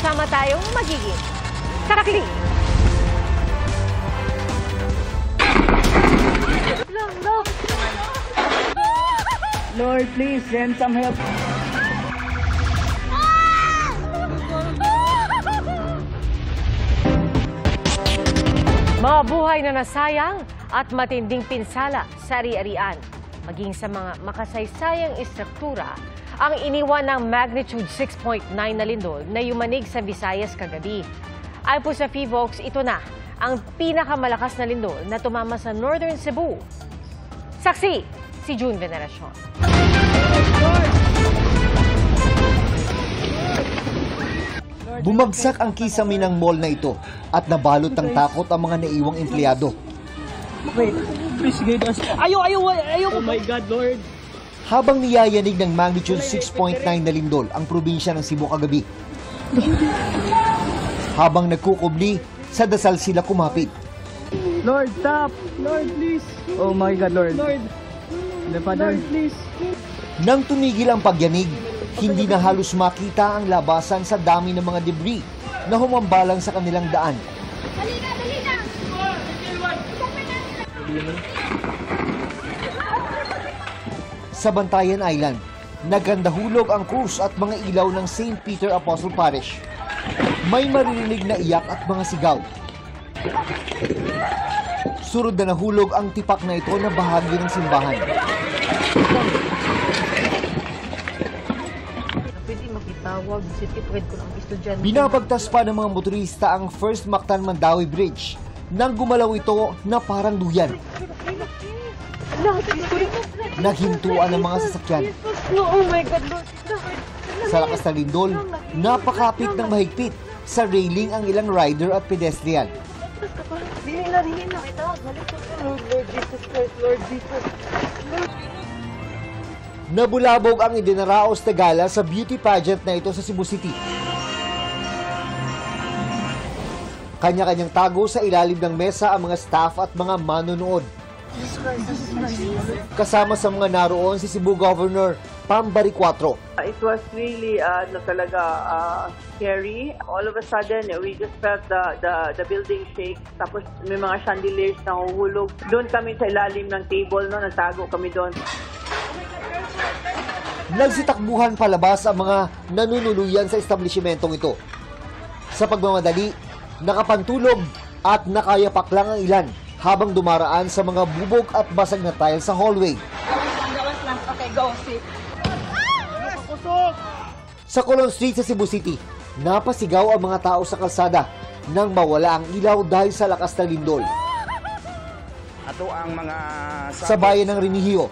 sama-sama tayong magiging karakli. Lord, please send some help. Mga buhay na nasayang at matinding pinsala sa ari-arian, maging sa mga makasaysayang istruktura, ang iniwan ng magnitude 6.9 na lindol na yumanig sa Visayas kagabi. Ayon po sa PHIVOLCS, ito na ang pinakamalakas na lindol na tumama sa Northern Cebu. Saksi, si June Veneracion. Bumagsak ang kisame ng mall na ito at nabalot ng takot ang mga naiwang empleyado. Wait, please guide us. Ayaw! Oh my God, Lord! Habang niyayanig ng magnitude 6.9 na lindol ang probinsya ng Cebu kagabi. Habang nagkukubli, sa dasal sila kumapit. Lord, stop! Lord, please! Oh my God, Lord! Lord! Lord, please! Nang tumigil ang pagyanig, hindi na halos makita ang labasan sa dami ng mga debris na humambalang sa kanilang daan. Sa Bantayan Island, nagandahulog ang krus at mga ilaw ng St. Peter Apostle Parish. May maririnig na iyak at mga sigaw. Surod na nahulog ang tipak na ito na bahagi ng simbahan. Binabagtas pa ng mga motorista ang First Mactan-Mandawi Bridge nang gumalaw ito na parang duyan. Naghintuan ang mga sasakyan. Sa lakas na lindol, napakapit ng mahigpit sa railing ang ilang rider at pedestrian. Nabulabog ang idinaraos na gala sa beauty pageant na ito sa Cebu City. Kanya-kanyang tago sa ilalim ng mesa ang mga staff at mga manonood. Kasama sa mga naroon si Cebu Governor Pambari 4. It was really scary. All of a sudden, we just felt the building shake. Tapos may mga chandeliers na huhulog. Doon kami sa ilalim ng table, no? Nagtago kami doon. Nagsitakbuhan palabas ang mga nanunuluyan sa establishmentong ito. Sa pagmamadali, nakapantulog at nakayapak lang ang ilan habang dumaraan sa mga bubog at basag na tile sa hallway. Okay, go, sit. Sa Colon Street sa Cebu City, napasigaw ang mga tao sa kalsada nang mawala ang ilaw dahil sa lakas ng lindol. Ato ang mga sa bayan ng Remigio,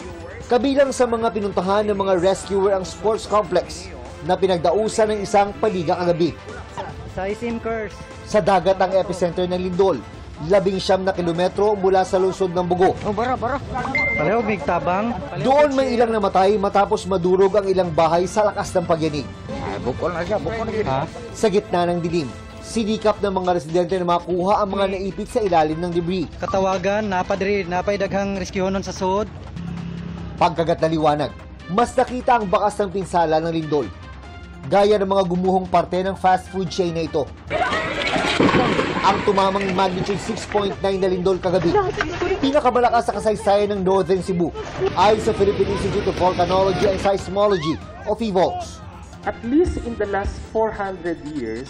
kabilang sa mga pinuntahan ng mga rescuer ang sports complex na pinagdausan ng isang paliga kagabi. Sa Isimkers. Sa dagat ang epicenter ng lindol, 19 na kilometro mula sa lungsod ng Bugo. Oh, bara. Pareho, big tabang. Doon may ilang namatay matapos madurog ang ilang bahay sa lakas ng pagyanig. bukol na siya. Ha? Sa gitna ng dilim, sinikap ng mga residente na makuha ang mga naipit sa ilalim ng debris. Katawagan, napay daghang rescuehonon sa sud. Pagkagat na liwanag, mas nakita ang bakas ng pinsala ng lindol. Gaya ng mga gumuhong parte ng fast food chain na ito. Ang tumamang magnitude 6.9 na lindol kagabi, pinakamalakas sa kasaysayan ng Northern Cebu, ayon sa Philippine Institute of Volcanology and Seismology o PHIVOLCS. At least in the last 400 years,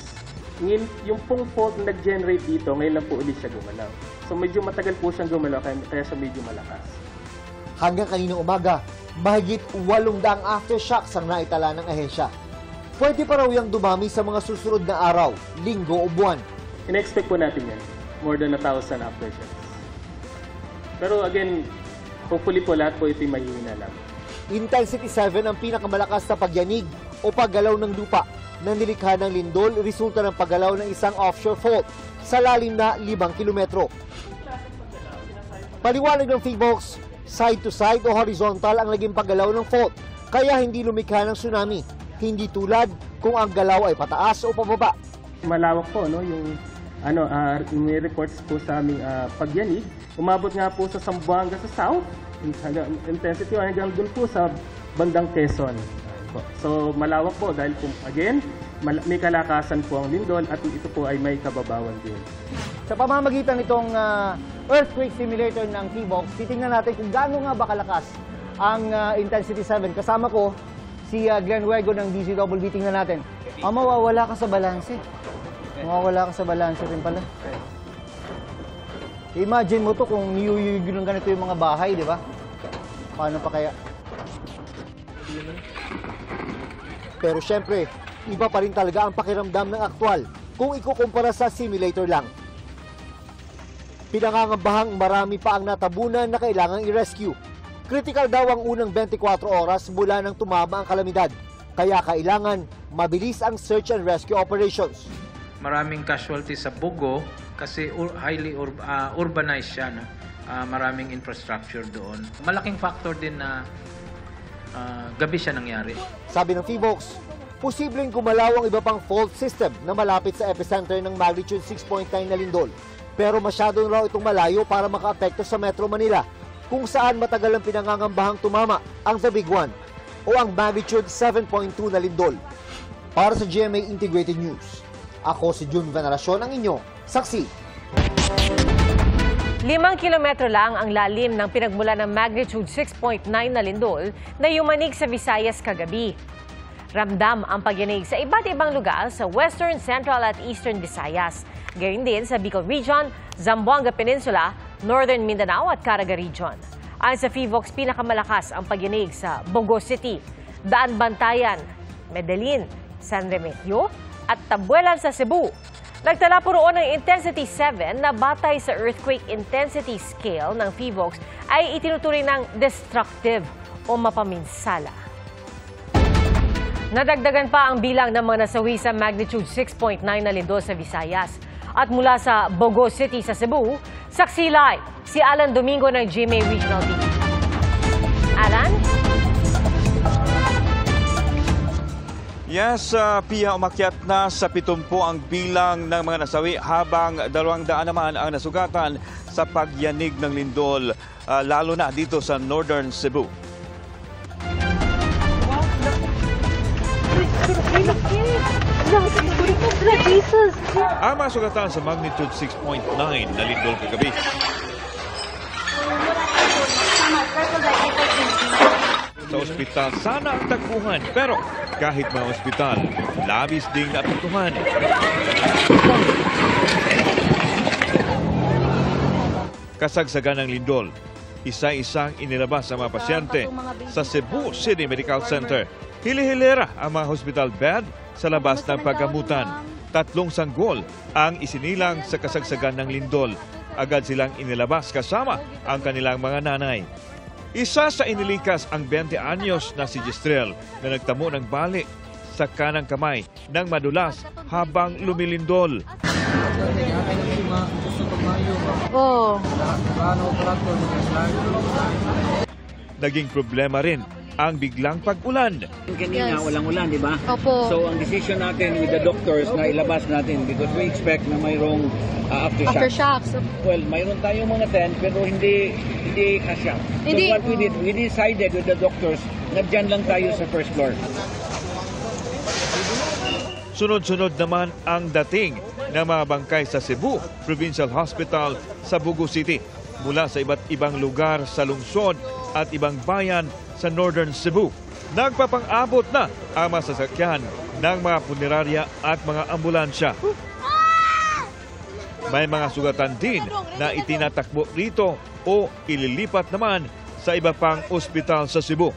yung pong fault na nag-generate dito, ngayon lang po ulit siya gumalaw. So medyo matagal po siyang gumalaw, kaya siya medyo malakas. Hanggang kaninang umaga, mahigit 800 aftershocks ang naitala ng ahensya. Pwede pa raw yung dumami sa mga susunod na araw, linggo o buwan. In-expect po natin yan. More than 1,000 aftershocks. Pero again, hopefully po lahat po ito'y mahihina lang. Intensity 7 ang pinakamalakas na pagyanig o paggalaw ng lupa na nilikha ng lindol resulta ng paggalaw ng isang offshore fault sa lalim na 5 kilometro. Paliwanag ng PHIVOLCS, side to side o horizontal ang naging paggalaw ng fault, kaya hindi lumikha ng tsunami, hindi tulad kung ang galaw ay pataas o pababa. Malawak po, no, yung may reports po sa aming pagyanig. Umabot nga po sa Zamboanga sa south, intensity hanggang dun po sa bandang Quezon. po. So malawak po dahil po, again, may kalakasan po ang lindol at ito po ay may kababawan din. Sa pamamagitan nitong earthquake simulator ng PHIVOLCS, titingnan natin kung gaano nga ba kalakas ang Intensity 7. Kasama ko si Glenn Huego ng DZWB. Tingnan natin. Mawawala ka sa balanse. Mawawala ka sa balanse rin pala. Imagine mo to kung niyuyuyug ng ganito yung mga bahay, di ba? Paano pa kaya? Pero syempre, iba pa rin talaga ang pakiramdam ng aktwal kung ikukumpara sa simulator lang. Pinangangambahang marami pa ang natabunan na kailangang i-rescue. Critical daw ang unang 24 oras mula nang tumama ang kalamidad. Kaya kailangan mabilis ang search and rescue operations. Maraming casualty sa Bugo kasi highly urbanized siya. No? Maraming infrastructure doon. Malaking factor din na gabi siya nangyari. Sabi ng PHIVOLCS, posibleng gumalaw ang iba pang fault system na malapit sa epicenter ng magnitude 6.9 na lindol. Pero masyado raw itong malayo para makaapekto sa Metro Manila, kung saan matagal ang pinangangambahang tumama ang The Big One o ang magnitude 7.2 na lindol. Para sa GMA Integrated News, ako si Jun Veneracion, ang inyong saksi. 5 kilometro lang ang lalim ng pinagmula ng magnitude 6.9 na lindol na yumanig sa Visayas kagabi. Ramdam ang pagyanig sa iba't ibang lugar sa Western, Central at Eastern Visayas. Gayon din sa Bicol Region, Zamboanga Peninsula, Northern Mindanao at Caraga Region. Ayon sa PHIVOLCS, pinakamalakas ang pagyanig sa Bogo City, Daan Bantayan, Medellin, San Remigio at Tabuelan sa Cebu. Nagtala po roon ng Intensity 7 na batay sa Earthquake Intensity Scale ng PHIVOLCS ay itinuturing ng destructive o mapaminsala. Nadagdagan pa ang bilang ng mga nasawi sa magnitude 6.9 na lindol sa Visayas. At mula sa Bogo City sa Cebu, saksi live si Alan Domingo ng GMA Regional TV. Alan? Yes, Pia, umakyat na sa 70 ang bilang ng mga nasawi habang 200 naman ang nasugatan sa pagyanig ng lindol, lalo na dito sa Northern Cebu. Ang mga sugatan sa magnitude 6.9 na lindol kagabi. Sa ospital sana ang tagpuhan, pero kahit mga ospital, labis ding naapektuhan. Kasagsagan ng lindol, isa-isang inilabas ang mga pasyente sa Cebu City Medical Center. Hili-hilera ang mga hospital bed sa labas ng paggamutan. 3 sanggol ang isinilang sa kasagsagan ng lindol. Agad silang inilabas kasama ang kanilang mga nanay. Isa sa inilikas ang 20 anyos na si Gistrel na nagtamo ng bali sa kanang kamay ng madulas habang lumilindol. Naging problema rin ang biglang pag-ulan. Kanina, walang ulan, di ba? Opo. So, ang decision natin with the doctors na ilabas natin because we expect na mayroong aftershocks. Well, mayroon tayong mga tent pero hindi kasya. So, what we did, we decided with the doctors na dyan lang tayo sa first floor. Sunod-sunod naman ang dating ng mga bangkay sa Cebu Provincial Hospital sa Bogo City mula sa iba't ibang lugar sa lungsod at ibang bayan sa Northern Cebu. Nagpapang-abot na ang mga sasakyan ng mga punerarya at mga ambulansya. May mga sugatan din na itinatakbo rito o ililipat naman sa iba pang ospital sa Cebu.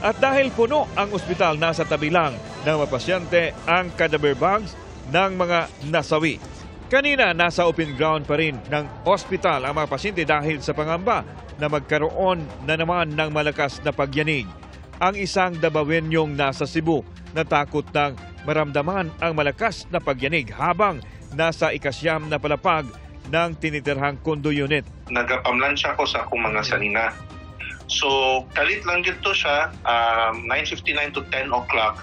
At dahil puno ang ospital, nasa tabi lang ng mga pasyente ang cadaver bags ng mga nasawi. Kanina, nasa open ground pa rin ng ospital ang mga pasyente dahil sa pangamba na magkaroon na naman ng malakas na pagyanig. Ang isang Dabawenyong nasa Cebu natakot nang maramdaman ang malakas na pagyanig habang nasa ikasyam na palapag ng tinitirhang condo unit. Nagapamlansya ko sa akong mga sanina. So, kalit lang dito siya, 9:59 to 10 o'clock.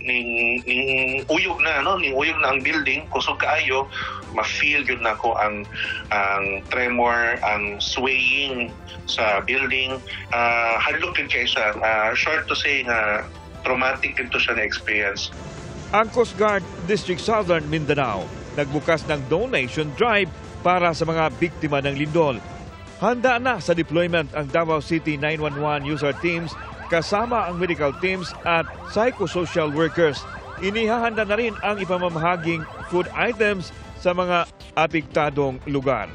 Ning uyog na ang building, kusog kaayo, ma-feel yun na ko ang tremor, ang swaying sa building. Hadlok yun kayo siya. Short to say nga traumatic ito siya na-experience. Ang Coast Guard District Southern Mindanao nagbukas ng donation drive para sa mga biktima ng lindol. Handa na sa deployment ang Davao City 911 user teams kasama ang medical teams at psychosocial workers. Inihahanda na rin ang ipamamahaging food items sa mga apektadong lugar.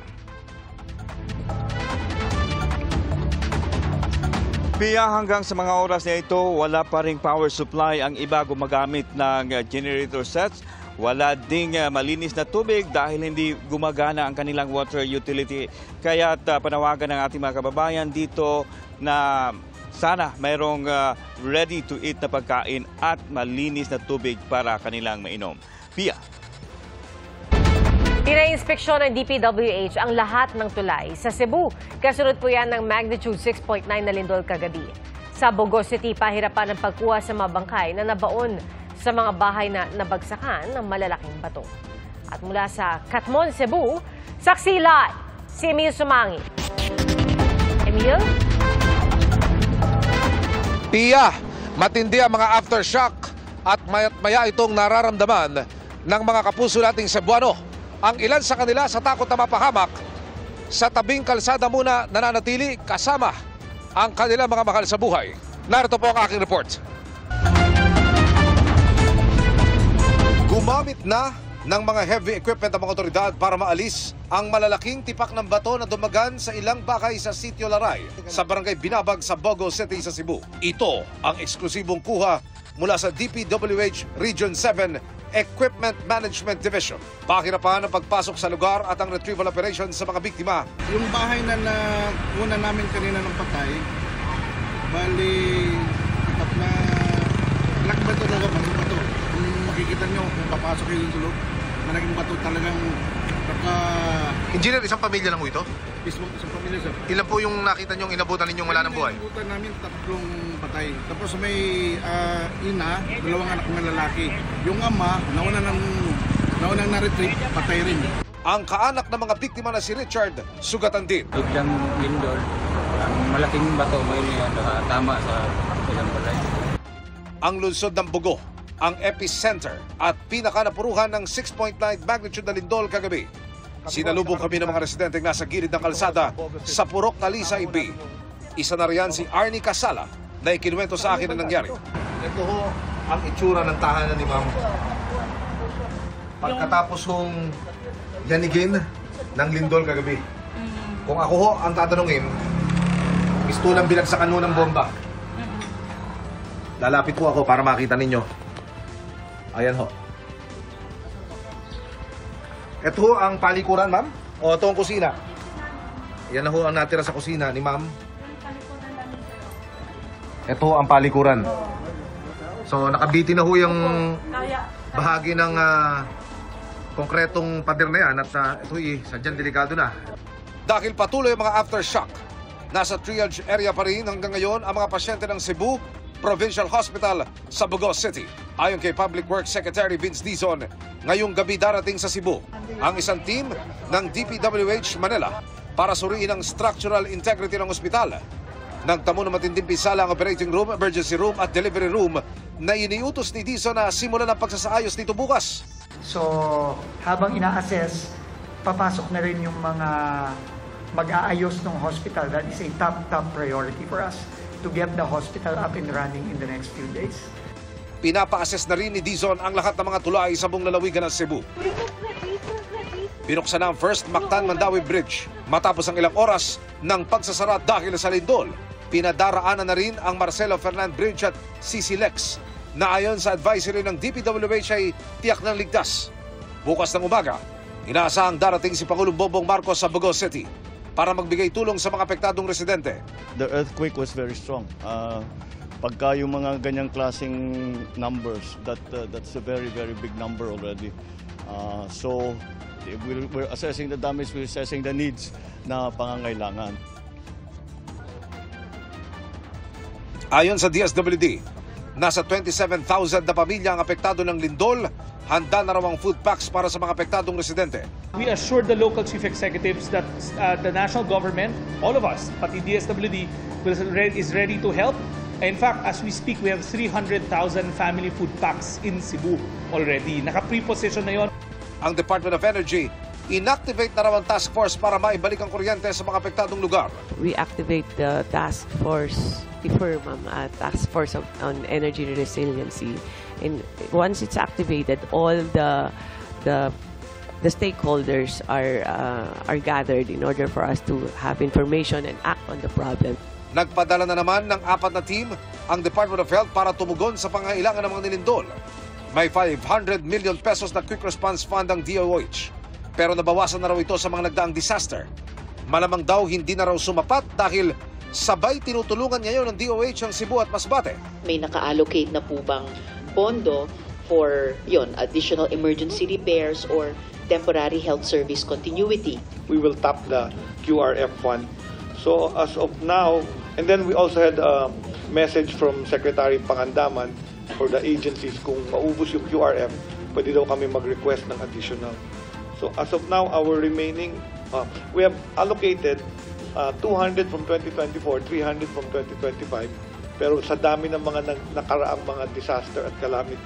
Pia, hanggang sa mga oras na ito, wala pa ring power supply ang iba gumagamit ng generator sets. Wala ding malinis na tubig dahil hindi gumagana ang kanilang water utility. Kaya panawagan ng ating mga kababayan dito na sana mayroong ready-to-eat na pagkain at malinis na tubig para kanilang mainom. Pia. Pina-inspeksyon ng DPWH ang lahat ng tulay sa Cebu. Kasunod po yan ng magnitude 6.9 na lindol kagabi. Sa Bogo City, pahirapan ang pagkuha sa mga bangkay na nabaon sa mga bahay na nabagsakan ng malalaking bato. At mula sa Katmon, Cebu, saksi live si Emil Sumangi. Emil? Pia, matindi ang mga aftershock at maya itong nararamdaman ng mga kapuso nating Cebuano. Ang ilan sa kanila sa takot na mapahamak, sa tabing kalsada muna nananatili kasama ang kanilang mga mahal sa buhay. Narito po ang aking report. Gumamit na ng mga heavy equipment ang mga otoridad para maalis ang malalaking tipak ng bato na dumagan sa ilang bahay sa Sitio Laray sa barangay Binabag sa Bogo City sa Cebu. Ito ang eksklusibong kuha mula sa DPWH Region 7 Equipment Management Division. Pakirapan ang pagpasok sa lugar at ang retrieval operations sa mga biktima. Yung bahay na una namin kanina ng patay, bali tipak na black bato talaga, malaking bato. Kung makikita nyo, kung papasok kayo yung sulog, malaking bato talagang pagka... Engineer, isang pamilya lang mo ito? Isang pamilya, sir. Ilan po yung nakita nyo inabutan ninyong wala ng buhay? Inabutan namin 3 patay. Tapos may ina, 2 anak ng lalaki. Yung ama, naunang na-retrieve, patay rin. Ang kaanak ng mga biktima na si Richard, sugatan din. Biglang lindol, ang malaking bato may tama sa ilang balay. Ang lungsod ng Bogo, ang epicenter at pinakanapuruhan ng 6.9 magnitude na lindol kagabi. Sinalubong kami ng mga residenteng nasa gilid ng kalsada sa Purok Talisay B. Isa na riyan si Arnie Casala na ikinuwento sa akin ang nangyari. Ito ho ang itsura ng tahanan ni Ma'am. Pagkatapos hong yanigin ng lindol kagabi. Kung ako ho ang tatanungin, pistulang binagsakan mo ng bomba. Lalapit po ako para makita ninyo. Ayan ho. Ito ho ang palikuran, ma'am. O ito ang kusina. Yan na ho ang natira sa kusina ni ma'am. Ito ho ang palikuran. So nakabiti na ho yung bahagi ng konkretong pader na yan at ito sadyang delikado na. Dahil patuloy ang mga aftershock, nasa triage area pa rin hanggang ngayon ang mga pasyente ng Cebu Provincial Hospital sa Bogo City. Ayon kay Public Works Secretary Vince Dizon, ngayong gabi darating sa Cebu ang isang team ng DPWH Manila para suriin ang structural integrity ng ospital. Nagtamo ng matinding pinsala ang operating room, emergency room at delivery room na iniutos ni Dizon na simulan ang pagsasaayos nito bukas. So habang ina-assess, papasok na rin yung mga mag-aayos ng hospital. That is a top priority for us to get the hospital up and running in the next few days. Pinapa-assess na rin ni Dizon ang lahat ng mga tulay sa buong lalawigan ng Cebu. Binuksan na ang First Mactan-Mandawi Bridge matapos ang ilang oras ng pagsasara dahil sa lindol. Pinadaraanan na rin ang Marcelo Fernand Bridge at CC-Lex na ayon sa advisory ng DPWH ay tiyak ng ligtas. Bukas ng umaga, inaasahang darating si Pangulong Bongbong Marcos sa Bogo City para magbigay tulong sa mga apektadong residente. The earthquake was very strong. Pagka yung mga ganyang klaseng numbers, that's a very big number already. So we're assessing the damage, we're assessing the needs na pangangailangan. Ayon sa DSWD, nasa 27,000 na pamilya ang apektado ng lindol. Handa na raw ang food packs para sa mga apektadong residente. We assured the local chief executives that the national government, all of us, pati DSWD, is ready to help In fact, as we speak, we have 300,000 family food packs in Cebu already. Naka-pre-position na yon. Ang Department of Energy, inactivate na raw ang task force para maibalik ang kuryente sa mga apektadong lugar. We activate the task force, task force on energy resiliency. And once it's activated, all the stakeholders are gathered in order for us to have information and act on the problem. Nagpadala na naman ng 4 na team ang Department of Health para tumugon sa pangangailangan ng mga nilindol. May 500 million pesos na quick response fund ang DOH. Pero nabawasan na raw ito sa mga nagdaang disaster. Malamang daw hindi na raw sumapat dahil sabay tinutulungan ngayon ng DOH ang Cebu at Masbate. May naka-allocate na po bang pondo for additional emergency repairs or temporary health service continuity? We will tap the QRF fund. So as of now, and then we also had a message from Secretary Pangandaman for the agencies kung maubos yung QRF, pwede daw kami mag-request ng additional. So as of now, our remaining, we have allocated 200 from 2024, 300 from 2025, pero sa dami ng mga nakaraang mga disaster at calamity,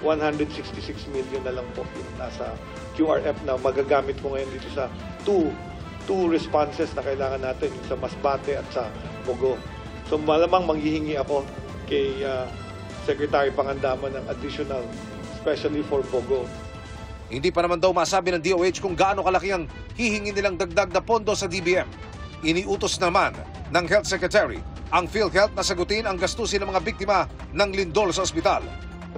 166 million na lang po yung nasa QRF na magagamit ko ngayon dito sa two responses na kailangan natin, yung sa Masbate at sa Bogo. So malamang manghihingi ako kay Secretary Pangandaman ng additional, especially for Bogo. Hindi pa naman daw masabi ng DOH kung gaano kalaki ang hihingi nilang dagdag na pondo sa DBM. Iniutos naman ng Health Secretary ang PhilHealth na sagutin ang gastusin ng mga biktima ng lindol sa ospital.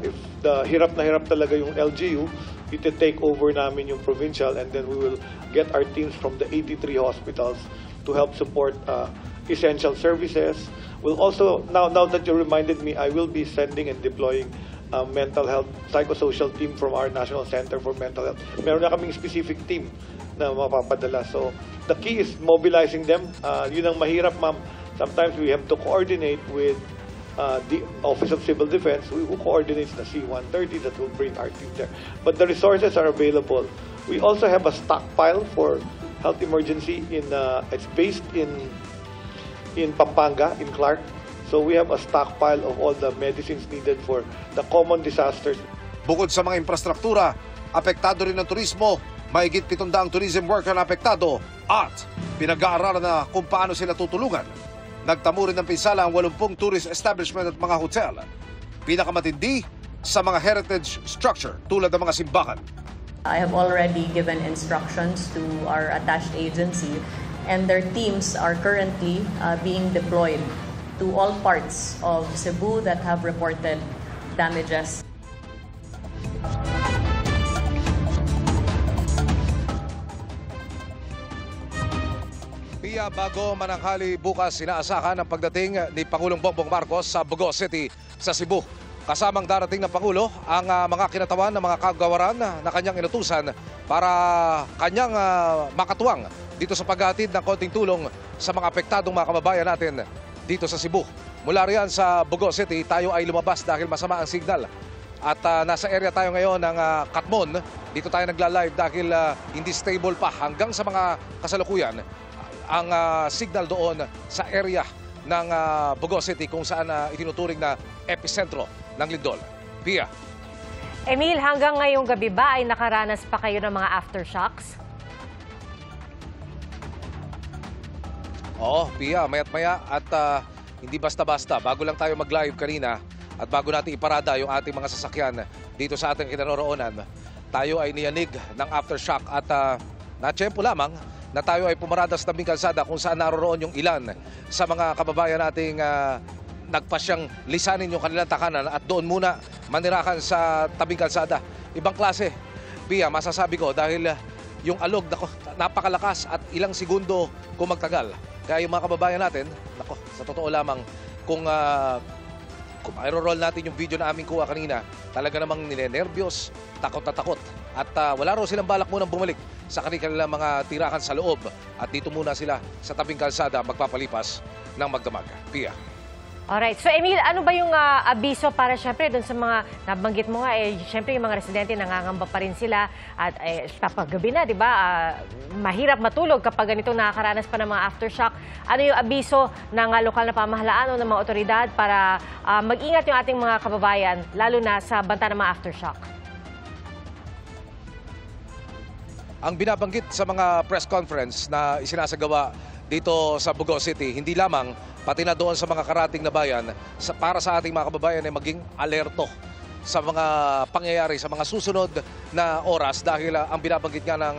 If hirap na hirap talaga yung LGU, iti-take over namin yung provincial, and then we will get our teams from the 83 hospitals to help support essential services. We'll also, now that you reminded me, I will be sending and deploying mental health psychosocial team from our National Center for Mental Health. Meron na kaming specific team na mapapadala. So the key is mobilizing them. Yun ang mahirap, ma'am. Sometimes we have to coordinate with the Office of Civil Defense, who coordinates the C-130 that will bring our team there. But the resources are available. We also have a stockpile for health emergency. It's based in Pampanga, in Clark. So we have a stockpile of all the medicines needed for the common disasters. Bukod sa mga infrastruktura, apektado rin ng turismo. Mahigit 700 tourism worker na apektado at pinag-aaralan na kung paano sila tutulungan. Nagtamo rin ng pinsala ang 80 tourist establishment at mga hotel. Pinakamatindi sa mga heritage structure tulad ng mga simbahan. I have already given instructions to our attached agency, and their teams are currently being deployed to all parts of Cebu that have reported damages. Bago mananghali bukas, inaasahan ang pagdating ni Pangulong Bongbong Marcos sa Bogo City sa Cebu. Kasamang darating na Pangulo ang mga kinatawan ng mga kagawaran na kanyang inutusan para kanyang makatuwang dito sa paghatid ng konting tulong sa mga apektadong mga kababayan natin dito sa Cebu. Mula riyan sa Bogo City, tayo ay lumabas dahil masama ang signal. At nasa area tayo ngayon ng Katmon. Dito tayo nagla-live dahil hindi stable pa hanggang sa mga kasalukuyan ang signal doon sa area ng Bogo City kung saan itinuturing na epicentro ng lindol. Pia. Emil, hanggang ngayong gabi ba ay nakaranas pa kayo ng mga aftershocks? Oo, Pia, maya't maya at hindi basta-basta. Bago lang tayo mag-live kanina at bago natin iparada yung ating mga sasakyan dito sa ating kinaroroonan, tayo ay niyanig ng aftershock at natsyempo lamang na tayo ay pumarada sa tabing kalsada kung saan naroroon yung ilan sa mga kababayan nating nagpasyang lisanin yung kanilang takanan at doon muna manirakan sa tabing kalsada. Ibang klase, Pia, masasabi ko dahil yung alog, napakalakas at ilang segundo kung magtagal. Kaya yung mga kababayan natin, sa totoo lamang, kung i-roll natin yung video na aming kuha kanina, talaga namang ninenervyos, takot na takot. At wala raw silang balak munang bumalik sa kanilang mga tirahan sa loob. At dito muna sila sa tabing kalsada magpapalipas ng magdamag. Pia. Alright. So, Emil, ano ba yung abiso para syempre doon sa mga nabanggit mo nga, syempre yung mga residente nangangamba pa rin sila at kapag gabi na, di ba, mahirap matulog kapag ganito nakakaranas pa ng mga aftershock. Ano yung abiso ng lokal na pamahalaan o ng mga otoridad para mag-ingat yung ating mga kababayan, lalo na sa banta ng mga aftershock? Ang binabanggit sa mga press conference na isinasagawa dito sa Bugo City, hindi lamang pati na doon sa mga karating na bayan, para sa ating mga kababayan ay maging alerto sa mga pangyayari sa mga susunod na oras dahil ang binabanggit nga ng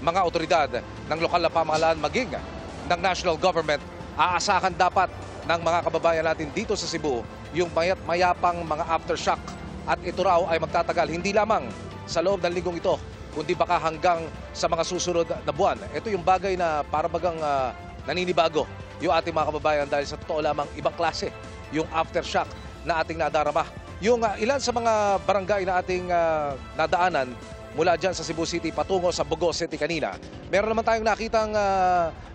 mga otoridad ng lokal na pamahalaan maging ng national government, aasahan dapat ng mga kababayan natin dito sa Cebu yung mayapang mga aftershock at ito raw ay magtatagal hindi lamang sa loob ng linggong ito kundi baka hanggang sa mga susunod na buwan. Ito yung bagay na para bagang naninibago yung ating mga kababayan dahil sa totoo lamang ibang klase yung aftershock na ating nadarama. Yung ilan sa mga barangay na ating nadaanan mula dyan sa Cebu City patungo sa Bugo City kanina, meron naman tayong nakitang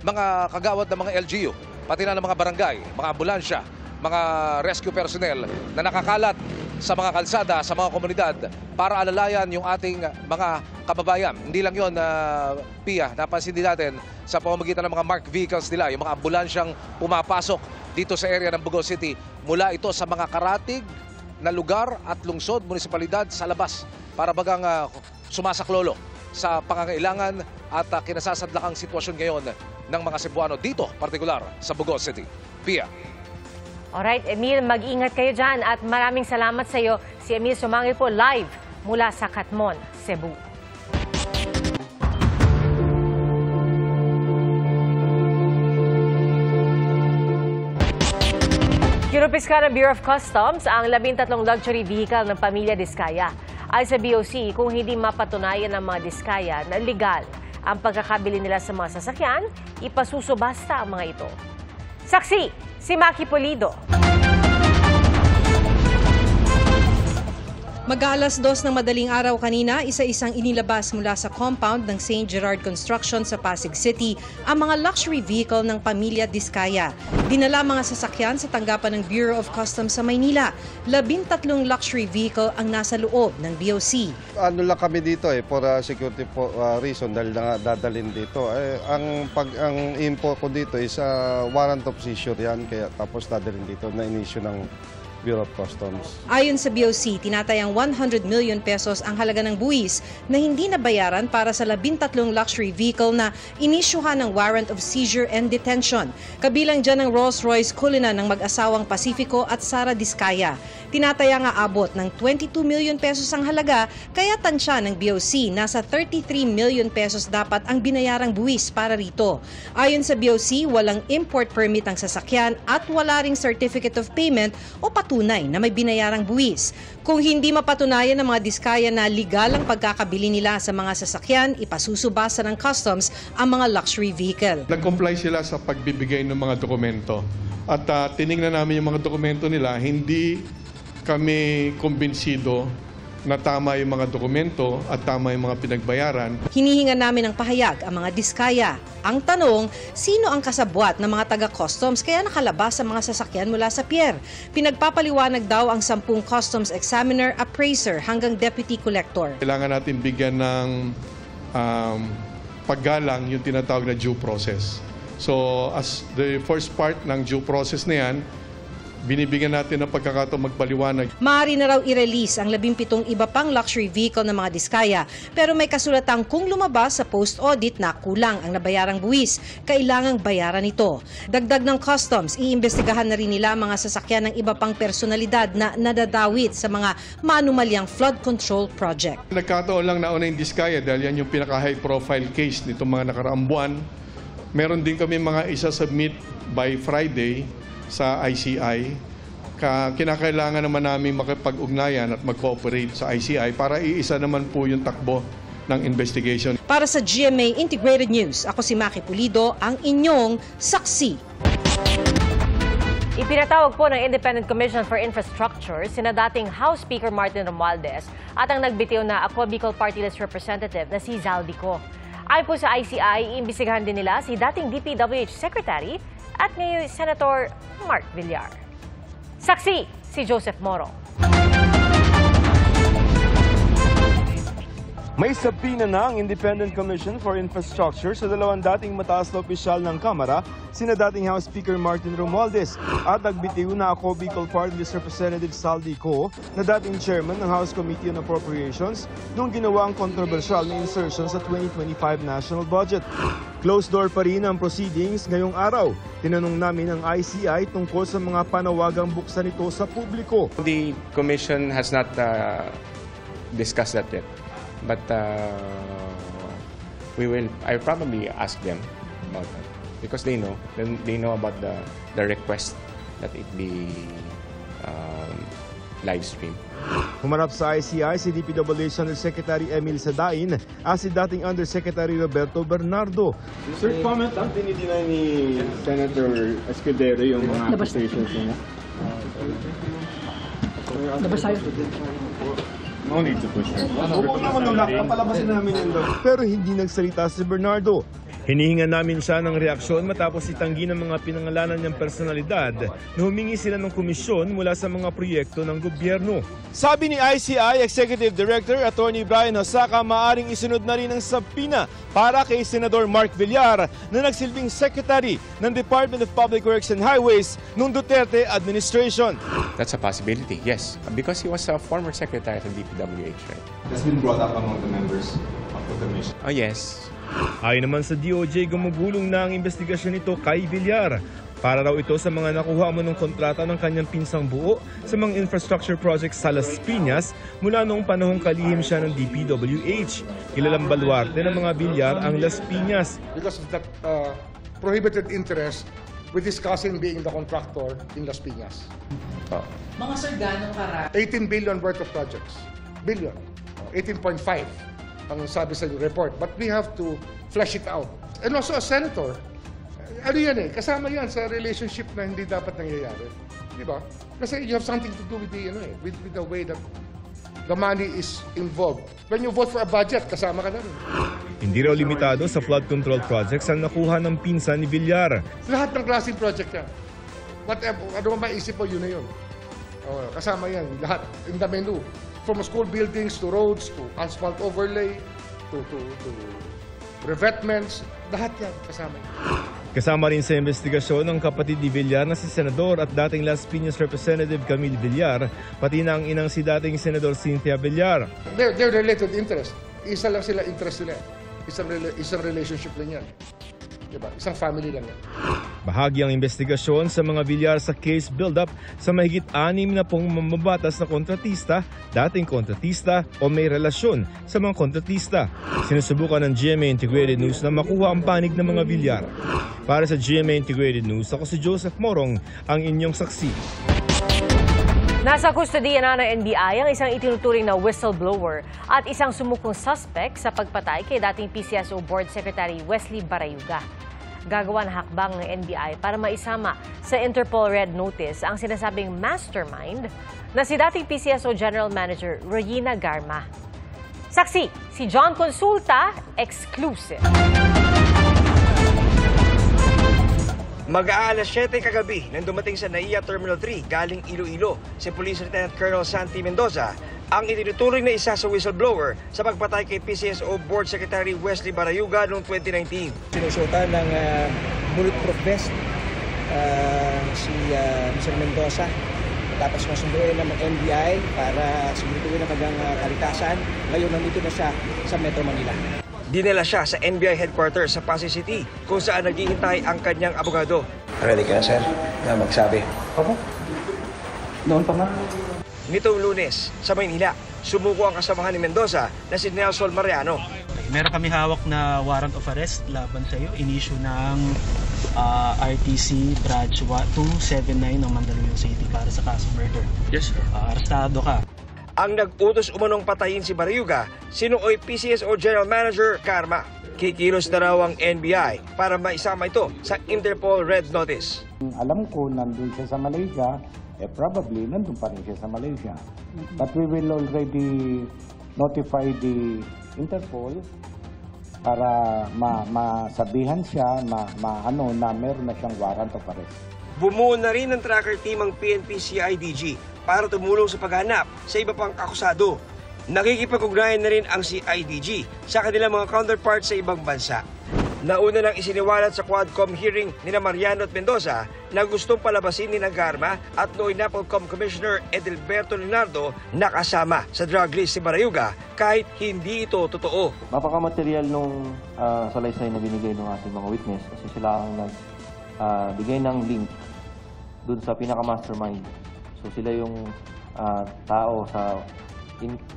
mga kagawad ng mga LGU, pati na ng mga barangay, mga ambulansya, mga rescue personnel na nakakalat sa mga kalsada, sa mga komunidad para alalayan yung ating mga kababayan. Hindi lang yun, Pia, napansin din natin sa pamamagitan ng mga marked vehicles nila, yung mga ambulansyang pumapasok dito sa area ng Bugo City mula ito sa mga karatig na lugar at lungsod, munisipalidad sa labas para bagang sumasaklolo sa pangangailangan at kinasasadlakang sitwasyon ngayon ng mga Cebuano dito, partikular sa Bugo City. Pia. Alright, Emil, mag-ingat kayo dyan at maraming salamat sa iyo. Si Emil Sumangil po live mula sa Catmon, Cebu. Kinupiska ng Bureau of Customs ang 13 luxury vehicle ng pamilya Diskaya. Ay sa BOC, kung hindi mapatunayan ng mga Diskaya na legal ang pagkakabili nila sa mga sasakyan, ipasusubasta ang mga ito. Saksi, si Maki Pulido. Mag-aalas 2 ng madaling araw kanina, isa-isang inilabas mula sa compound ng St. Gerard Construction sa Pasig City ang mga luxury vehicle ng pamilya Diskaya. Dinala mga sasakyan sa tanggapan ng Bureau of Customs sa Maynila. 13 luxury vehicle ang nasa loob ng BOC. Ano lang kami dito for security reason dahil dadalhin dito. Ang info ko dito is warrant of seizure yan, kaya tapos dadalhin dito na inisyu ng Bureau of Customs. Ayon sa BOC, tinatayang 100 million pesos ang halaga ng buwis na hindi nabayaran para sa 13 luxury vehicle na inisyuhan ng warrant of seizure and detention. Kabilang dyan ang Rolls-Royce Cullinan ng mag-asawang Pacifico at Sara Diskaya. Tinataya nga abot ng 22 million pesos ang halaga, kaya tansya ng BOC, nasa 33 million pesos dapat ang binayarang buwis para rito. Ayon sa BOC, walang import permit ang sasakyan at wala ring certificate of payment o patunay na may binayarang buwis. Kung hindi mapatunayan ng mga Diskaya na legal ang pagkakabili nila sa mga sasakyan, ipasusubasta ng customs ang mga luxury vehicle. Nag-comply sila sa pagbibigay ng mga dokumento. At tinignan namin yung mga dokumento nila, hindi kami kumbinsido na tama yung mga dokumento at tama yung mga pinagbayaran. Hinihinga namin ng pahayag ang mga Diskaya. Ang tanong, sino ang kasabwat ng mga taga-customs kaya nakalabas sa mga sasakyan mula sa pier? Pinagpapaliwanag daw ang 10 customs examiner, appraiser hanggang deputy collector. Kailangan natin bigyan ng paggalang yung tinatawag na due process. So as the first part ng due process na yan, binibigyan natin ng pagkakataon magpaliwanag. Maaari na raw i-release ang 17 iba pang luxury vehicle ng mga Diskaya, pero may kasulatang kung lumabas sa post-audit na kulang ang nabayarang buwis, kailangang bayaran ito. Dagdag ng customs, iimbestigahan na rin nila mga sasakyan ng iba pang personalidad na nadadawit sa mga maanumalyang flood control project. Nagkataon lang nauna yung Diskaya dahil yan yung pinaka-high profile case nitong mga nakaraang buwan. Meron din kami mga isa-submit by Friday sa ICI. Kinakailangan naman namin makipag-ugnayan at mag-cooperate sa ICI para iisa naman po yung takbo ng investigation. Para sa GMA Integrated News, ako si Maki Pulido, ang inyong saksi. Ipinatawag po ng Independent Commission for Infrastructure sina dating House Speaker Martin Romualdez at ang nagbitiw na Ako Bicol Party List Representative na si Zaldico. Ayon po sa ICI, iimbestigahan din nila si dating DPWH Secretary at ngayon Senator Mark Villar. Saksi si Joseph Moro. May sabina na ang Independent Commission for Infrastructure sa dalawang dating mataas na opisyal ng Kamara, sina dating House Speaker Martin Romualdez at nagbitiw na ako Bicol Party List Representative Saldi Co na dating chairman ng House Committee on Appropriations nung ginawa ang kontrobersyal na insertion sa 2025 national budget. Closed door pa rin ang proceedings ngayong araw. Tinanong namin ang ICI tungkol sa mga panawagang buksan ito sa publiko. The Commission has not discussed that yet. But I probably ask them about that because they know about the request that it be live stream. Humarap sa ICI si DPWH Undersecretary Emil Sadain at si dating Undersecretary Roberto Bernardo. Sir, comment lang, dinideny ni Senator Escudero yung mga accusations niya. No need to push her. Pero hindi nagsalita si Bernardo. Hinihinga namin siya ng reaksyon matapos itanggi ng mga pinangalanan niyang personalidad na humingi sila ng komisyon mula sa mga proyekto ng gobyerno. Sabi ni ICI Executive Director Attorney Brian Hosaka, maaring isunod na rin ang sabina para kay Senador Mark Villar na nagsilbing Secretary ng Department of Public Works and Highways noong Duterte administration. That's a possibility, yes, because he was a former secretary of the DPWH, right? That's been brought up among the members of the commission. Oh, yes. Ayon naman sa DOJ, gumugulong na ang investigasyon nito kay Villar. Para raw ito sa mga nakuha mo ng kontrata ng kanyang pinsang buo sa mga infrastructure projects sa Las Piñas mula noong panahong kalihim siya ng DPWH. Kilalang baluarte ng mga Villar ang Las Piñas. Because of that prohibited interest, we're discussing being the contractor in Las Piñas. Mga sir, gano'ng karami? 18 billion worth of projects. Billion. 18.5 ang sabi sa report. But we have to flesh it out. And also a senator, ano yan kasama yan sa relationship na hindi dapat nangyayari. Di ba? Kasi you have something to do with the, with the way that the money is involved. When you vote for a budget, kasama ka na rin. Hindi raw limitado sa flood control projects ang nakuha ng pinsan ni Villar. Lahat ng klaseng project yan. Whatever, ano man maisip mo, yun na yun. Kasama yan, lahat, in the menu. From school buildings to roads to asphalt overlay to revetments, lahat yan kasama yan. Kasama rin sa investigasyon ng kapatid ni Villar na si Senador at dating Las Piñas Representative Camille Villar, pati na ang inang si dating Senador Cynthia Villar. They're related interest. Isa lang sila interest nila. Isang relationship lang yan. Diba? Isang family lang yan. Bahagi ang investigasyon sa mga Villar sa case build-up sa mahigit 6 na pong mamabatas na kontratista, dating kontratista o may relasyon sa mga kontratista. Sinusubukan ng GMA Integrated News na makuha ang panig ng mga Villar. Para sa GMA Integrated News, ako si Joseph Morong, ang inyong saksi. Nasa kustodiya na ng NBI ang isang itinuturing na whistleblower at isang sumukong suspect sa pagpatay kay dating PCSO Board Secretary Wesley Barayuga. Gagawa ng hakbang ng NBI para maisama sa Interpol Red Notice ang sinasabing mastermind na si dating PCSO General Manager Regina Garma. Saksi, si John Consulta, exclusive. Mag-aalas 7 kagabi nang dumating sa NAIA Terminal 3 galing Iloilo si Police Lieutenant Colonel Santi Mendoza, ang itinuturing na isa sa whistleblower sa pagpatay kay PCSO Board Secretary Wesley Barayuga noong 2019. Sinusutan ng bulletproof vest si Mr. Mendoza tapos masunduin ng NBI para sigurituin ang kanyang kaligtasan. Ngayon nandito na siya sa Metro Manila. Dinala siya sa NBI headquarters sa Pasay City kung saan naghihintay ang kanyang abogado. Ready ka na, sir? Na magsabi? Opo. Noon pa nga. Nitong Lunes, sa Maynila, sumuko ang kasamahan ni Mendoza na si Nelson Mariano. Meron kami hawak na warrant of arrest laban sa iyo. In-issue ng RTC Branch 279 ng Mandaluyong City para sa kasong murder. Yes, sir. Arestado ka. Ang nag-utos umunong patayin si Barayuga, sinuoy PCSO General Manager Garma. Kikilos na raw ang NBI para maisama ito sa Interpol Red Notice. Alam ko nandun siya sa Malaysia, probably nandun pa rin siya sa Malaysia. But we will already notify the Interpol para masabihan siya na meron na siyang warrant of arrest. Bumuo na rin ng tracker team ang PNP-CIDG para tumulong sa paghanap sa iba pang akusado. Nakikipag-ugnayan na rin ang CIDG sa kanilang mga counterparts sa ibang bansa. Nauna nang isiniwalat sa Quadcom hearing ni Mariano at Mendoza na gustong palabasin ni Garma at nooy NAPOLCOM Commissioner Edilberto Leonardo na kasama sa drug list si Barayuga kahit hindi ito totoo. Mapakamaterial nung salaysay na binigay ng ating mga witness kasi sila ang nagbigay ng link dun sa pinaka-mastermind. So sila yung tao sa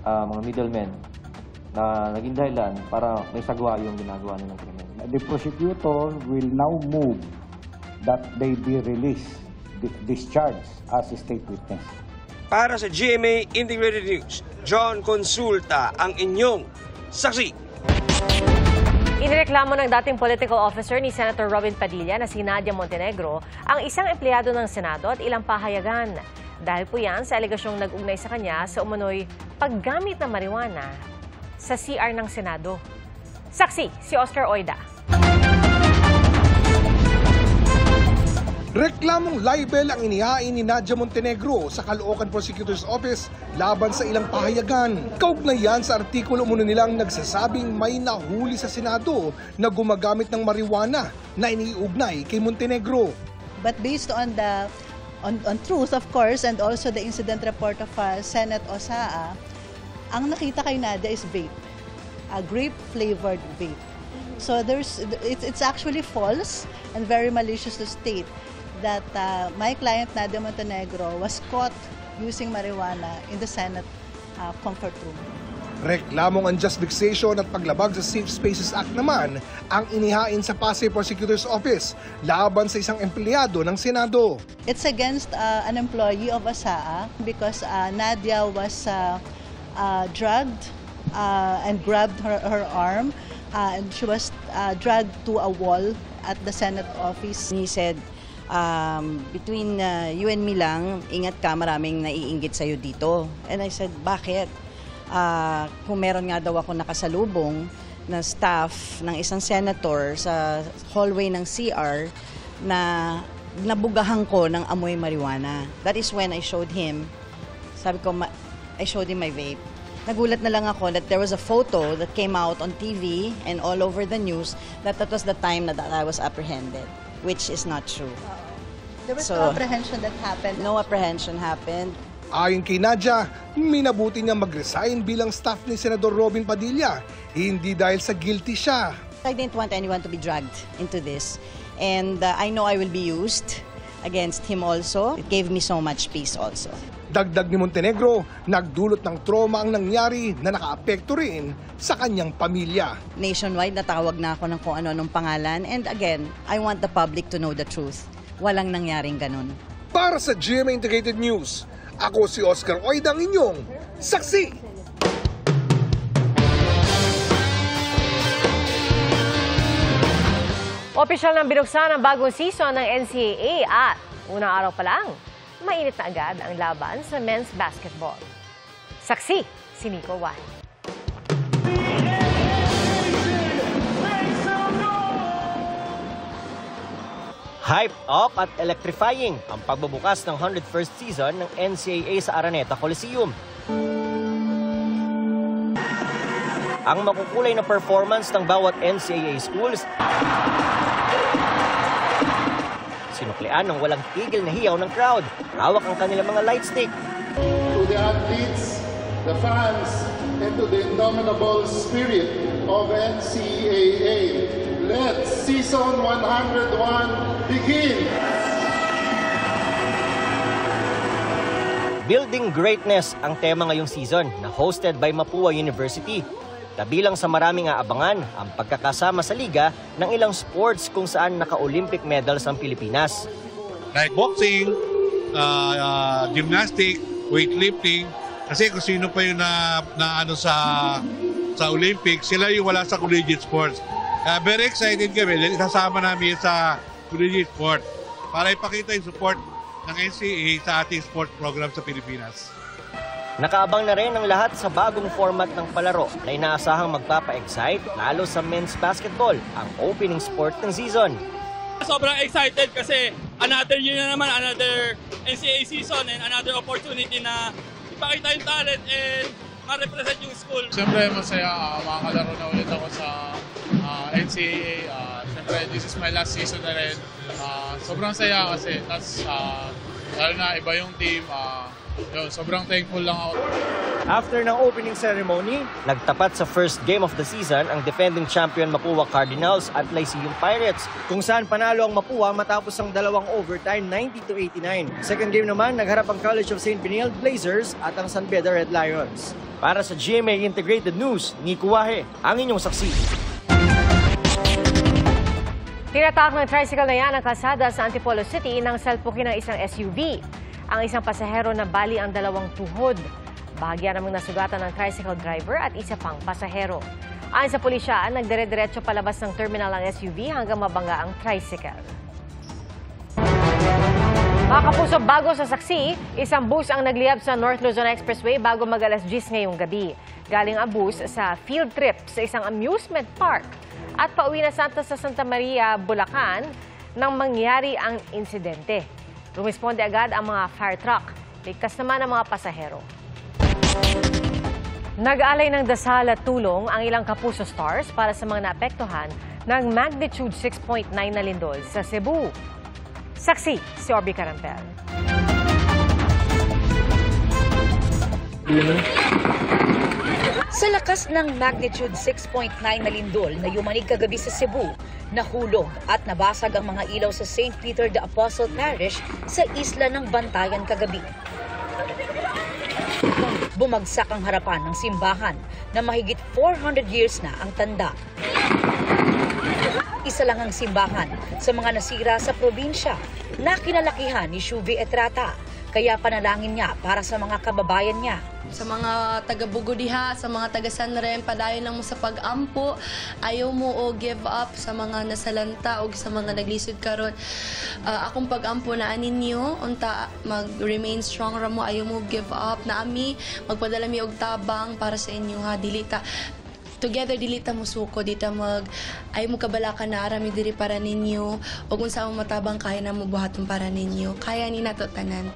mga middlemen na naging dahilan para may sagwa yung ginagawa nilang krimen. The prosecutor will now move that they be released, discharged as a state witness. Para sa GMA Integrated News, John Consulta ang inyong saksi. Inireklamo ng dating political officer ni Senator Robin Padilla na si Nadia Montenegro ang isang empleyado ng Senado at ilang pahayagan. Dahil po yan sa alegasyong nag-ugnay sa kanya sa umano'y paggamit ng marijuana sa CR ng Senado. Saksi, si Oscar Oida. Reklamong libel ang inihain ni Nadia Montenegro sa Caloocan Prosecutor's Office laban sa ilang pahayagan. Kaugnay yan sa artikulo muna nilang nagsasabing may nahuli sa Senado na gumagamit ng marijuana na iniugnay kay Montenegro. But based on the on truth, of course, and also the incident report of Senate OSAA, ang nakita kay Nadia is vape, a grape-flavored vape. So it's actually false and very malicious to state that my client Nadia Montenegro was caught using marijuana in the Senate comfort room. Reklamong unjust vexation at paglabag sa Safe Spaces Act naman ang inihain sa Pasay Prosecutor's Office laban sa isang empleyado ng Senado. It's against an employee of ASAA because Nadia was drugged and grabbed her arm and she was dragged to a wall at the Senate office. He said, between you and me lang, ingat ka, maraming naiinggit sa'yo dito. And I said, bakit? Kung meron nga daw ako nakasalubong na staff ng isang senator sa hallway ng CR na nabugahan ko ng amoy marijuana. That is when I showed him, sabi ko, I showed him my vape. Nagulat na lang ako that there was a photo that came out on TV and all over the news that was the time that I was apprehended, which is not true. There was no apprehension that happened? No apprehension happened. Ayon kay Nadia, minabuti niya mag-resign bilang staff ni Senador Robin Padilla, hindi dahil sa guilty siya. I didn't want anyone to be dragged into this. And I know I will be used against him also. It gave me so much peace also. Dagdag ni Montenegro, nagdulot ng trauma ang nangyari na nakaapekto rin sa kanyang pamilya. Nationwide, natawag na ako ng kung ano-anong pangalan. And again, I want the public to know the truth. Walang nangyaring ganun. Para sa GMA Integrated News, ako si Oscar Oida, ang inyong saksi. Opisyal nang binuksan ang bagong season ng NCAA at unang araw pa lang, mainit na agad ang laban sa men's basketball. Saksi, si Nico Juan. Hype up at electrifying ang pagbubukas ng 101st season ng NCAA sa Araneta Coliseum. Ang makukulay na performance ng bawat NCAA schools, sinuklian ng walang tigil na hiyaw ng crowd. Hawak ang kanilang mga light stick. To the athletes, the fans, and to the indomitable spirit of NCAA, let season 101 begin! Building Greatness ang tema ngayong season na hosted by Mapua University. Kabilang sa maraming aabangan ang pagkakasama sa liga ng ilang sports kung saan naka-Olympic medals ang Pilipinas. Like boxing, gymnastics, weightlifting, kasi kung sino pa yung na ano sa Olympics, sila yung wala sa collegiate sports. Very excited kami, kasama namin sa collegiate sport para ipakita yung support ng NCAA sa ating sports program sa Pilipinas. Nakaabang na rin ang lahat sa bagong format ng palaro na inaasahang magpapa-excite lalo sa men's basketball, ang opening sport ng season. Sobrang excited kasi another year na naman, another NCAA season and another opportunity na ipakita yung talent and ma-represent yung school. Siyempre masaya, makakalaro na ulit ako sa NCAA. Siyempre this is my last season na rin. Sobrang saya kasi lalo na iba yung team. Sobrang thankful lang ako. After ng opening ceremony, nagtapat sa first game of the season ang defending champion Mapua Cardinals at Lyceum Pirates, kung saan panalo ang Mapua matapos ang dalawang overtime 90-89. Second game naman, nagharap ang College of St. Benilde Blazers at ang San Beda Red Lions. Para sa GMA Integrated News, Nico Wahe, ang inyong saksi. Tinatak ng tricycle na yan ang kalsada sa Antipolo City nang salpukin ng isang SUV. Ang isang pasahero na bali ang dalawang tuhod. Bahagya namang nasugatan ng tricycle driver at isa pang pasahero. Ayon sa pulisya, nagdire-diretso palabas ng terminal ang SUV hanggang mabangga ang tricycle. Mga kapuso, bago sa saksi, isang bus ang nagliyab sa North Luzon Expressway bago mag-alas 10 ngayong gabi. Galing ang bus sa field trip sa isang amusement park at pauwi na sa Santa Maria, Bulacan nang mangyari ang insidente. Rumisponde agad ang mga fire truck. Ligtas naman ang mga pasahero. Nag-alay ng dasal at tulong ang ilang Kapuso Stars para sa mga naapektuhan ng magnitude 6.9 na lindol sa Cebu. Saksi si Orby Carampel. Sa lakas ng magnitude 6.9 na lindol na yumanig kagabi sa Cebu, nahulog at nabasag ang mga ilaw sa St. Peter the Apostle Parish sa isla ng Bantayan kagabi. Bumagsak ang harapan ng simbahan na mahigit 400 years na ang tanda. Isa lang ang simbahan sa mga nasira sa probinsya na kinalakihan ni Shuvi Etrata, kaya panalangin niya para sa mga kababayan niya. Sa mga taga-Bugo diha, sa mga taga-Sanrem, padayon lang mo sa pag-ampo. Ayaw mo o give up sa mga nasalanta o sa mga naglisod karon. Akong pag-ampo na ninyo, unta mag-remain strong ra mo, ayaw mo give up. Na ami, magpadala mi og tabang para sa inyo ha, dilita. Together dilita mo suko, dita ayaw mo kabalakan na arami diri para ninyo. O kung saan mo matabang, kaya na mo buhaton para ninyo. Kaya ni nato tanan.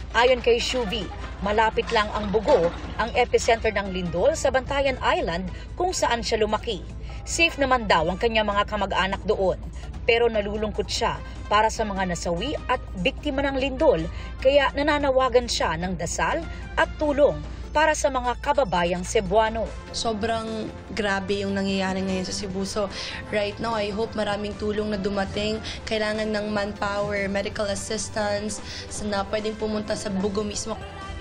Ayon kay Shuvi, malapit lang ang Bugo, ang epicenter ng lindol sa Bantayan Island kung saan siya lumaki. Safe naman daw ang kanyang mga kamag-anak doon. Pero nalulungkot siya para sa mga nasawi at biktima ng lindol, kaya nananawagan siya ng dasal at tulong para sa mga kababayang Cebuano. Sobrang grabe yung nangyayari ngayon sa Cebu. So right now, I hope maraming tulong na dumating. Kailangan ng manpower, medical assistance, na pwedeng pumunta sa Bugo mismo.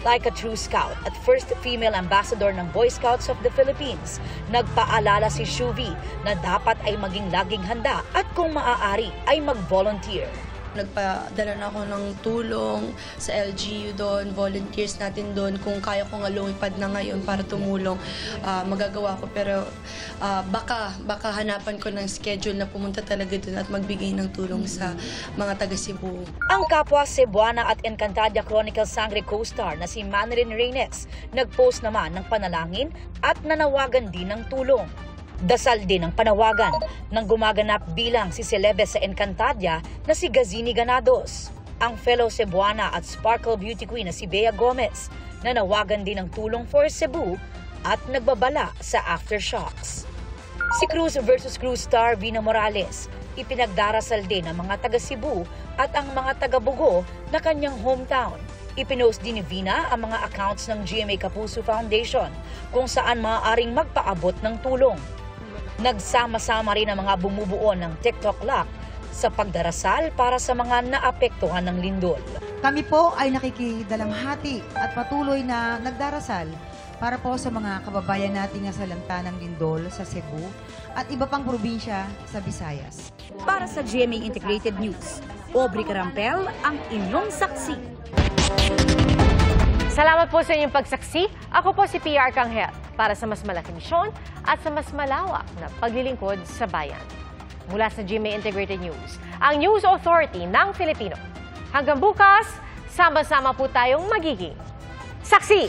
Like a true scout at first female ambassador ng Boy Scouts of the Philippines, nagpaalala si Shuvi na dapat ay maging laging handa at kung maaari ay mag-volunteer. Nagpadala na ako ng tulong sa LGU doon, volunteers natin doon. Kung kaya ko nga lumipad na ngayon para tumulong, magagawa ko. Pero baka hanapan ko ng schedule na pumunta talaga doon at magbigay ng tulong sa mga taga Cebu. Ang kapwa Cebuana at Encantadia Chronicle Sangre co-star na si Manilyn Reynes nagpost naman ng panalangin at nanawagan din ng tulong. Dasal din ang panawagan ng gumaganap bilang si selebe sa Encantadia na si Gazini Ganados. Ang fellow Cebuana at Sparkle Beauty Queen na si Bea Gomez nanawagan din ng tulong for Cebu at nagbabala sa aftershocks. Si Cruz versus Cruz star Vina Morales, ipinagdarasal din ang mga taga Cebu at ang mga taga Bugo na kanyang hometown. Ipinost din ni Vina ang mga accounts ng GMA Kapuso Foundation kung saan maaaring magpaabot ng tulong. Nagsama-sama rin ang mga bumubuo ng TikTok Lock sa pagdarasal para sa mga naapektuhan ng lindol. Kami po ay nakikidalamhati at patuloy na nagdarasal para po sa mga kababayan nating nasalanta ng lindol sa Cebu at iba pang probinsya sa Visayas. Para sa GMA Integrated News, Aubrey Carampel ang inyong saksi. Salamat po sa inyong pagsaksi. Ako po si PR Kanghel para sa mas malaking misyon at sa mas malawak na paglilingkod sa bayan. Mula sa GMA Integrated News, ang News Authority ng Filipino. Hanggang bukas, sama-sama po tayong magiging saksi!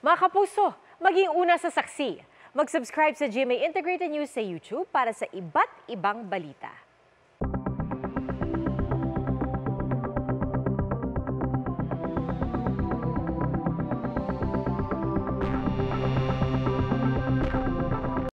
Mga kapuso, maging una sa saksi. Mag-subscribe sa GMA Integrated News sa YouTube para sa iba't ibang balita.